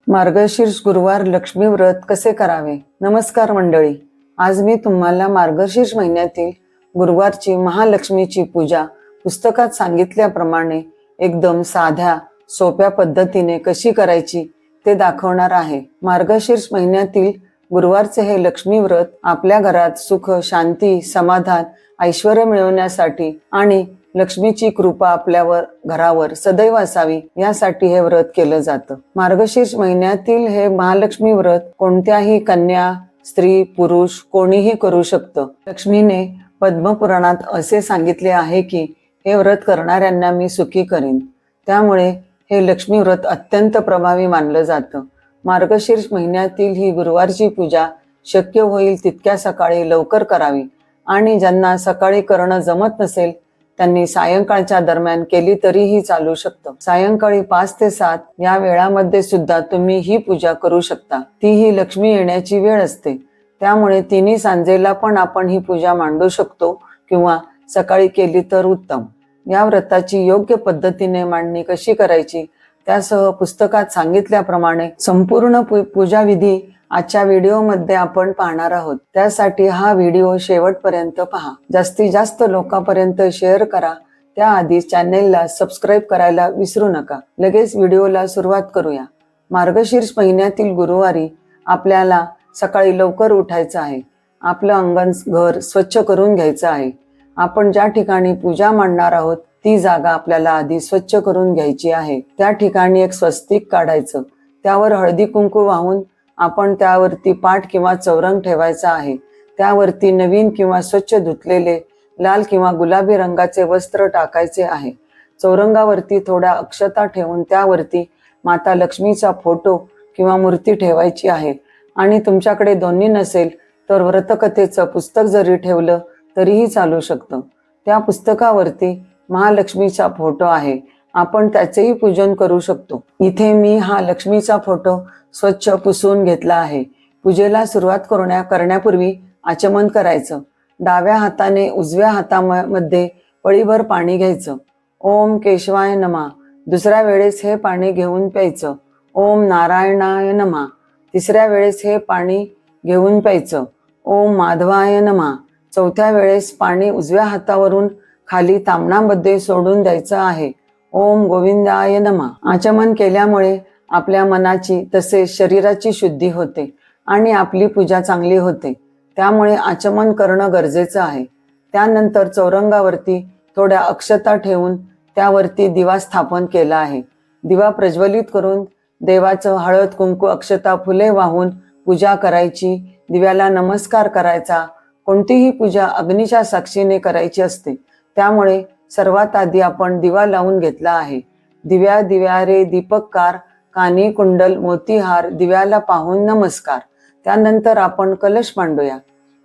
मार्गशीर्ष गुरुवार लक्ष्मी व्रत कसे करावे। नमस्कार मंडळी, आज मी तुम्हाला मार्गशीर्ष महिन्यातील गुरुवारची महालक्ष्मीची पूजा पुस्तकात सांगितल्याप्रमाणे एकदम साध्या सोप्या पद्धतीने कशी करायची ते दाखवणार आहे। मार्गशीर्ष महिन्यातील गुरुवारचे हे लक्ष्मी व्रत आपल्या घरात सुख, शांती, समाधान, ऐश्वर्य मिळवण्यासाठी आणि लक्ष्मीची कृपा आपल्यावर घरावर सदैव असावी यासाठी हे व्रत केलं जातं। मार्गशीर्ष महिन्यातील हे महालक्ष्मी व्रत कोणत्याही कन्या, स्त्री, पुरुष कोणीही करू शकतं। लक्ष्मीने पद्मपुराणात असे सांगितले आहे की हे व्रत करणाऱ्यांना मी सुखी करीन। त्यामुळे हे लक्ष्मी व्रत अत्यंत प्रभावी मानलं जातं। मार्गशीर्ष महिन्यातील ही गुरुवारची पूजा शक्य होईल तितक्या सकाळी लवकर करावी आणि ज्यांना सकाळी करणं जमत नसेल त्यांनी सायंकाळच्या दरम्यान केली तरीही चालू शकतं। सायंकाळी 5 ते 7 या वेळामध्ये सुद्धा तुम्ही ही पूजा करू शकता। ती ही लक्ष्मी येण्याची वेळ असते, त्यामुळे तिन्ही सांजेला पण आपण ही पूजा मांडू शकतो किंवा सकाळी केली तर उत्तम। या व्रताची योग्य पद्धतीने मांडणी कशी करायची त्यासह पुस्तकात सांगितल्याप्रमाणे संपूर्ण पूजा विधी आजच्या व्हिडिओमध्ये आपण पाहणार आहोत। त्यासाठी हा व्हिडिओ शेवटपर्यंत पहा। जास्तीत जास्त लोकांपर्यंत शेअर करा। त्याआधी चॅनेलला सबस्क्राईब करायला विसरू नका। लगेच व्हिडिओला सुरुवात करूया। मार्गशीर्ष महिन्यातील गुरुवारी आपल्याला सकाळी लवकर उठायचं आहे। आपलं अंगण, घर स्वच्छ करून घ्यायचं आहे। आपण ज्या ठिकाणी पूजा मांडणार आहोत ती जागा आपल्याला आधी स्वच्छ करून घ्यायची आहे। त्या ठिकाणी एक स्वस्तिक काढायचं, त्यावर हळदी कुंकू वाहून आपण त्यावरती पाट किंवा चौरंग ठेवायचा आहे। त्यावरती नवीन किंवा स्वच्छ धुतलेले लाल किंवा गुलाबी रंगाचे वस्त्र टाकायचे आहे। चौरंगावरती थोड्या अक्षता ठेवून त्यावरती माता लक्ष्मीचा फोटो किंवा मूर्ती ठेवायची आहे आणि तुमच्याकडे दोन्ही नसेल तर व्रतकथेचं पुस्तक जरी ठेवलं तरीही चालू शकतं। त्या पुस्तकावरती महालक्ष्मीचा फोटो आहे, आपण त्याचेही पूजन करू शकतो। इथे मी हा लक्ष्मीचा फोटो स्वच्छ पुसून घेतला आहे। पूजेला सुरुवात करण्यापूर्वी आचमन करायचं। डाव्या हाताने उजव्या हातामध्ये पळीभर पाणी घ्यायचं। ओम केशवाय नमः। दुसऱ्या वेळेस हे पाणी घेऊन प्यायचं। ओम नारायणाय नमः। तिसऱ्या वेळेस हे पाणी घेऊन प्यायचं। ओम माधवाय नमः। चौथ्या वेळेस पाणी उजव्या हातावरून खाली ताम्हणामध्ये सोडून द्यायचं आहे। ओम गोविंदाय नमः। आचमन केल्यामुळे आपल्या मनाची तसेच शरीराची शुद्धी होते आणि आपली पूजा चांगली होते। त्यामुळे आचमन करणं गरजेचं आहे। त्यानंतर चौरंगावरती थोड्या अक्षता ठेवून त्यावरती दिवा स्थापन केला आहे। दिवा प्रज्वलित करून देवाचं हळद, कुंकू, अक्षता, फुले वाहून पूजा करायची। दिव्याला नमस्कार करायचा। कोणतीही पूजा अग्नीच्या साक्षीने करायची असते, त्यामुळे सर्वात आधी आपण दिवा लावून घेतला आहे। दिव्या दिव्या रे दीपककार, कानी कुंडल मोतीहार, दिव्याला पाहून नमस्कार। त्यानंतर आपण कलश मांडूया।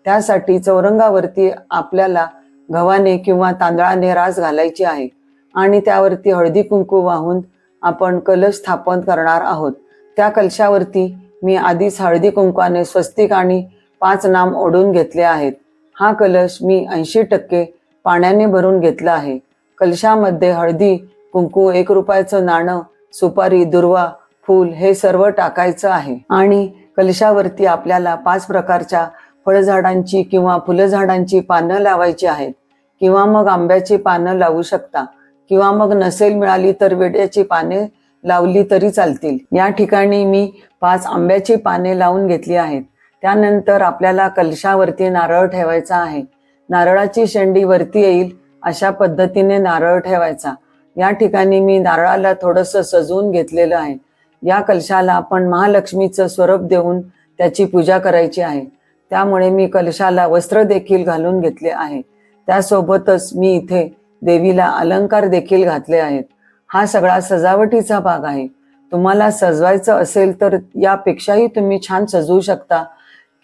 त्यासाठी चौरंगावरती आपल्याला गव्हाने किंवा तांदळाने रास घालायची आहे आणि त्यावरती हळदी कुंकू वाहून आपण कलश स्थापन करणार आहोत। त्या कलशावरती मी आधीच हळदी कुंकवाने स्वस्तिक आणि 5 नाम ओढून घेतले आहेत। हा कलश मी 80% पाण्याने भरून घेतला आहे। कलशामध्ये हळदी कुंकू, 1 रुपयाचं नाणं, सुपारी, दुर्वा, फूल हे सर्व टाकायचं आहे आणि कलशावरती आपल्याला 5 प्रकारच्या फळझाडांची किंवा फुलझाडांची पानं लावायची आहेत किंवा मग आंब्याची पानं लावू शकता किंवा मग नसेल मिळाली तर वेड्याची पाने लावली तरी चालतील। या ठिकाणी मी 5 आंब्याची पाने लावून घेतली आहेत। त्यानंतर आपल्याला कलशावरती नारळ ठेवायचा आहे। नारळाची शेंडी वरती येईल अशा पद्धतीने नारळ ठेवायचा। या ठिकाणी मी नारळाला थोडंसं सजवून घेतलेलं आहे। या कलशाला आपण महालक्ष्मीचं स्वरूप देऊन त्याची पूजा करायची आहे, त्यामुळे मी कलशाला वस्त्र देखील घालून घेतले आहे। त्यासोबतच मी इथे देवीला अलंकार देखील घातले आहेत। हा सगळा सजावटीचा भाग आहे। तुम्हाला सजवायचं असेल तर यापेक्षाही तुम्ही छान सजवू शकता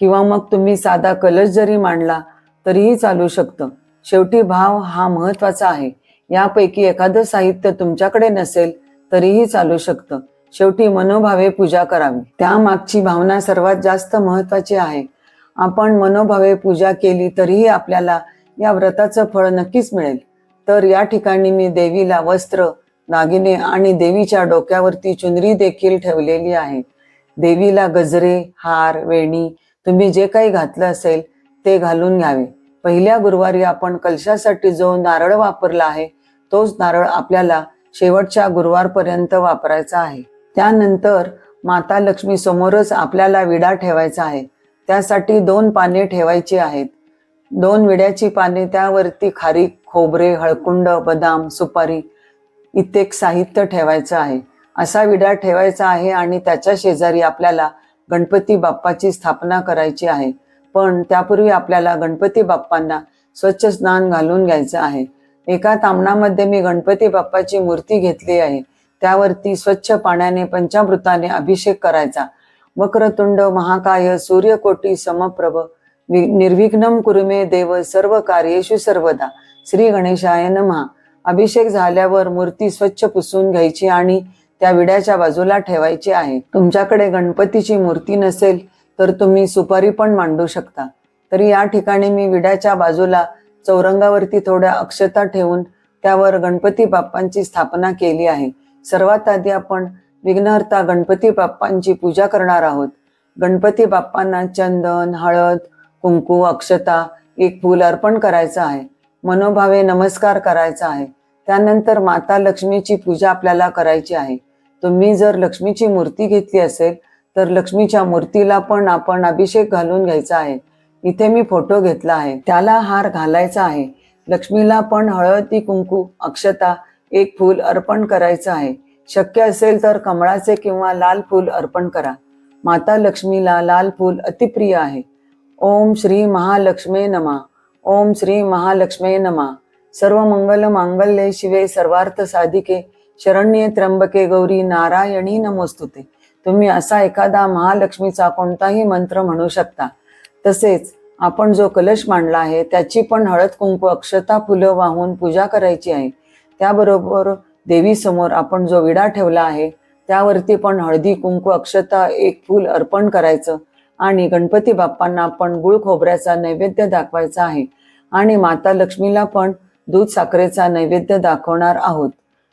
किंवा मग तुम्ही साधा कलश जरी मांडला तरीही चालू शकतं। शेवटी भाव हा महत्वाचा आहे। यापैकी एखादं साहित्य तुमच्याकडे नसेल तरीही चालू शकतं। शेवटी मनोभावे पूजा करावी, त्यामागची भावना सर्वात जास्त महत्वाची आहे। आपण मनोभावे पूजा केली तरीही आपल्याला या व्रताचं फळ नक्कीच मिळेल। तर या ठिकाणी मी देवीला वस्त्र, दागिने आणि देवीच्या डोक्यावरती चुनरी देखील ठेवलेली आहे। देवीला गजरे, हार, वेणी तुम्ही जे काही घातलं असेल ते घालून घ्यावे. पहिल्या गुरुवारी आपण कलशासाठी जो नारळ वापरला आहे तोच नारळ आपल्याला शेवटच्या गुरुवारपर्यंत वापरायचा आहे. त्यानंतर माता लक्ष्मी समोरच आपल्याला विडा ठेवायचा आहे. त्यासाठी 2 पाने ठेवायची आहेत. 2 विड्याची पाने, त्यावरती खारीक, खोबरे, हळकुंड, बदाम, सुपारी इत्तेक साहित्य ठेवायचं आहे. असा विडा ठेवायचा आहे आणि त्याच्या शेजारी आपल्याला गणपती बाप्पाची स्थापना करायची आहे. पण त्यापूर्वी आपल्याला गणपती बाप्पांना स्वच्छ स्नान घालून घ्यायचं आहे. एका तामणामध्ये मी गणपती बाप्पाची मूर्ती घेतली आहे. त्यावरती स्वच्छ पाण्याने पंचामृताने अभिषेक करायचा. वक्रतुंड महाकाय सूर्यकोटी समप्रभ निर्विघ्नं कुरु मे देव सर्व कार्येषु सर्वदा श्री गणेशाय नमः. अभिषेक झाल्यावर मूर्ती स्वच्छ पुसून घ्यायची आणि त्या विड्याच्या बाजूला ठेवायची आहे. तुमच्याकडे गणपतीची मूर्ती नसेल तर तुम्ही सुपारी पण मांडू शकता. तरी या ठिकाणी मी विड्याच्या बाजूला चौरंगावरती थोड्या अक्षता ठेवून त्यावर गणपती बाप्पांची स्थापना केली आहे. सर्वात आधी आपण विघ्नहर्ता गणपती बाप्पांची पूजा करणार आहोत. गणपती बाप्पांना चंदन, हळद, कुंकू, अक्षता, एक फूल अर्पण करायचं आहे. मनोभावे नमस्कार करायचा आहे. त्यानंतर माता लक्ष्मीची पूजा आपल्याला करायची आहे. तुम्ही जर लक्ष्मीची मूर्ती घेतली असेल तर लक्ष्मीच्या मूर्तीला पण आपण अभिषेक घालून घ्यायचा आहे. इथे मी फोटो घेतला आहे, त्याला हार घालायचा आहे. लक्ष्मीला पण हळदी, कुंकू, अक्षता, एक फूल अर्पण करायचं आहे. शक्य असेल तर कमळाचे किंवा लाल फूल अर्पण करा. माता लक्ष्मीला लाल फूल अतिप्रिय आहे. ओम श्री महालक्ष्मी नमः. ओम श्री महालक्ष्मी नमः. सर्व मंगल मांगल्ये शिवे सर्वार्थ साधिके शरण्ये त्र्यंबके गौरी नारायणी नमोस्तुते. तुम्ही असा एखादा महालक्ष्मीचा कोणताही मंत्र म्हणू शकता. तसेच आपण जो कलश मांडला आहे त्याची पण हळद, कुंकू, अक्षता, फुलं वाहून पूजा करायची आहे. त्याबरोबर देवी समोर आपण जो विडा ठेवला आहे त्यावरती पण हळदी, कुंकू, अक्षता, एक फूल अर्पण करायचं आणि गणपती बाप्पांना आपण गुळ खोबऱ्याचा नैवेद्य दाखवायचा आहे आणि माता लक्ष्मीला पण दूध साखरेचा नैवेद्य दाखवणार आहोत.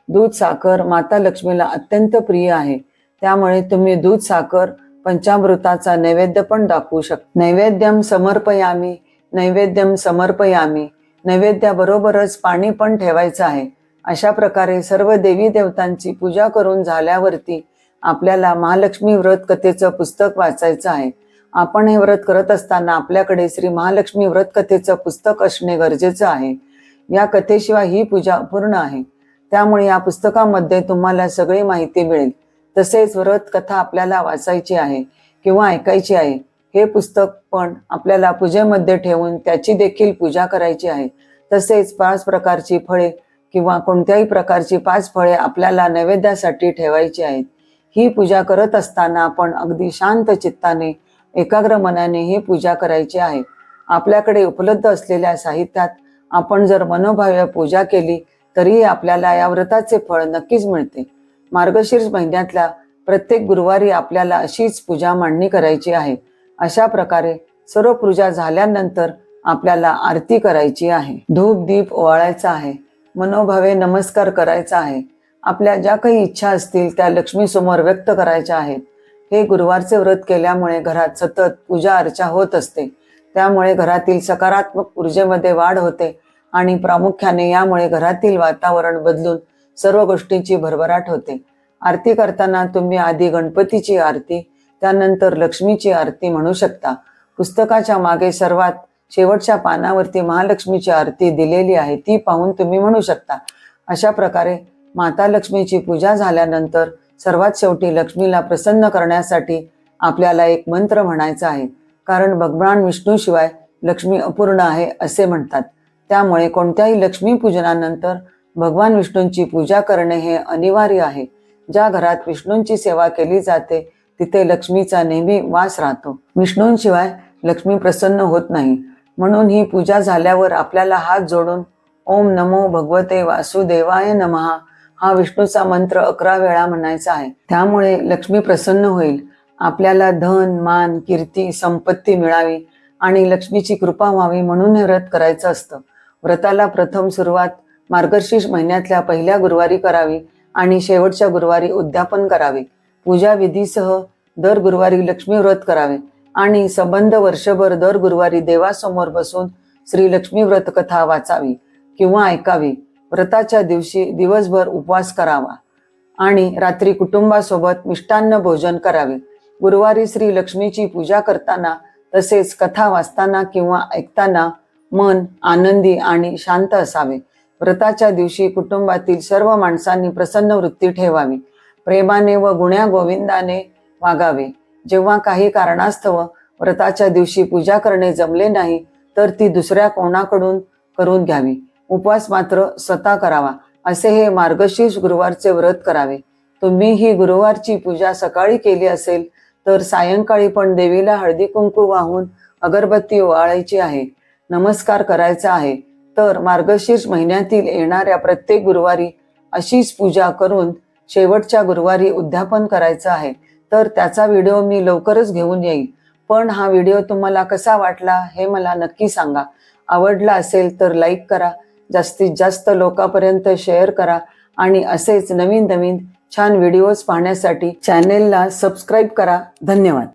दूध साखर माता लक्ष्मीला अत्यंत प्रिय आहे. त्यामुळे तुम्ही दूध साखर पंचामृताचा नैवेद्य पण दाखवू शकता. नैवेद्यम समर्पयामी, नैवेद्यम समर्पयामी. नैवेद्याबरोबरच पाणी पण ठेवायचं आहे. अशा प्रकारे सर्व देवी देवतांची पूजा करून झाल्यावरती आपल्याला महालक्ष्मी व्रत कथेचं पुस्तक वाचायचं आहे. आपण हे व्रत करत असताना आपल्याकडे श्री महालक्ष्मी व्रत कथेचं पुस्तक असणे गरजेचं आहे. या कथेशिवाय ही पूजा अपूर्ण आहे. त्यामुळे या पुस्तकामध्ये तुम्हाला सगळी माहिती मिळेल. तसेच व्रत कथा आपल्याला वाचायची आहे किंवा ऐकायची आहे. हे पुस्तक पण आपल्याला पूजेमध्ये ठेवून त्याची देखील पूजा करायची आहे. तसेच 5 प्रकारची फळे किंवा कोणत्याही प्रकारची 5 फळे आपल्याला नैवेद्यासाठी ठेवायची आहेत. ही पूजा करत असताना आपण अगदी शांत चित्ताने, एकाग्र मनाने ही पूजा करायची आहे. आपल्याकडे उपलब्ध असलेल्या साहित्यात आपण जर मनोभावे पूजा केली तरीही आपल्याला या व्रताचे फळ नक्कीच मिळते. मार्गशीर्ष महिन्यातल्या प्रत्येक गुरुवारी आपल्याला अशीच पूजा मांडणी करायची आहे. अशा प्रकारे सर्व पूजा झाल्यानंतर आपल्याला आरती करायची आहे. धूप दीप ओवाळायचा आहे. मनोभावे नमस्कार करायचा आहे. आपल्या ज्या काही इच्छा असतील त्या लक्ष्मी समोर व्यक्त करायच्या आहेत. हे गुरुवारचे व्रत केल्यामुळे घरात सतत पूजा अर्चा होत असते. त्यामुळे घरातील सकारात्मक ऊर्जेमध्ये वाढ होते आणि प्रामुख्याने यामुळे घरातील वातावरण बदलून सर्व गोष्टींची भरभराट होते. आरती करताना तुम्ही आधी गणपतीची आरती, त्यानंतर लक्ष्मीची आरती म्हणू शकता. पुस्तकाच्या मागे सर्वात शेवटच्या पानावरती महालक्ष्मीची आरती दिलेली आहे, ती पाहून तुम्ही म्हणू शकता. अशा प्रकारे माता लक्ष्मीची पूजा झाल्यानंतर सर्वात शेवटी लक्ष्मीला प्रसन्न करण्यासाठी आपल्याला एक मंत्र म्हणायचा आहे. कारण भगवान विष्णूशिवाय लक्ष्मी अपूर्ण आहे असे म्हणतात. त्यामुळे कोणत्याही लक्ष्मी पूजनानंतर भगवान विष्णूंची पूजा करणे हे अनिवार्य आहे. ज्या घरात विष्णूंची सेवा केली जाते तिथे लक्ष्मीचा नेहमी वास राहतो. विष्णूंशिवाय लक्ष्मी प्रसन्न होत नाही. म्हणून ही पूजा झाल्यावर आपल्याला हात जोडून ओम नमो भगवते वासुदेवाय नमः हा विष्णूचा मंत्र 11 वेळा म्हणायचा आहे. त्यामुळे लक्ष्मी प्रसन्न होईल. आपल्याला धन, मान, कीर्ती, संपत्ती मिळावी आणि लक्ष्मीची कृपा व्हावी म्हणून हे व्रत करायचं असतं. व्रताला प्रथम सुरुवात मार्गशीर्ष महिन्यातल्या पहिल्या गुरुवारी करावी आणि शेवटच्या गुरुवारी उद्यापन करावे. पूजा विधीसह दर गुरुवारी लक्ष्मी व्रत करावे आणि संबंध वर्षभर दर गुरुवारी देवासमोर बसून श्री लक्ष्मी व्रत कथा वाचावी किंवा ऐकावी. व्रताच्या दिवशी दिवसभर उपवास करावा आणि रात्री कुटुंबासोबत मिष्टान्न भोजन करावे. गुरुवारी श्री लक्ष्मीची पूजा करताना तसेच कथा वाचताना किंवा ऐकताना मन आनंदी आणि शांत असावे. व्रताच्या दिवशी कुटुंबातील सर्व माणसांनी प्रसन्न वृत्ती ठेवावी. प्रेमाने व गुण्या गोविंदाने वागावे. जेव्हा काही कारणास्तव व्रताच्या दिवशी पूजा करणे जमले नाही तर ती दुसऱ्या कोणाकडून करून घ्यावी. उपवास मात्र स्वतः करावा. असे हे मार्गशीर्ष गुरुवारचे व्रत करावे. तुम्ही ही गुरुवारची पूजा सकाळी केली असेल तर सायंकाळी पण देवीला हळदी कुंकू वाहून अगरबत्ती ओवाळायची आहे, नमस्कार करायचा आहे. तर मार्गशीर्ष महिन्यातील येणाऱ्या प्रत्येक गुरुवारी अशीच पूजा करून शेवटच्या गुरुवारी उद्यापन करायचं आहे. तर त्याचा व्हिडिओ मी लवकरच घेऊन येईल. पण हा व्हिडिओ तुम्हाला कसा वाटला हे मला नक्की सांगा. आवडला असेल तर लाईक करा, जास्तीत जास्त लोकांपर्यंत शेअर करा आणि असेच नवीन नवीन छान व्हिडिओज पाहण्यासाठी चॅनेलला सबस्क्राईब करा. धन्यवाद.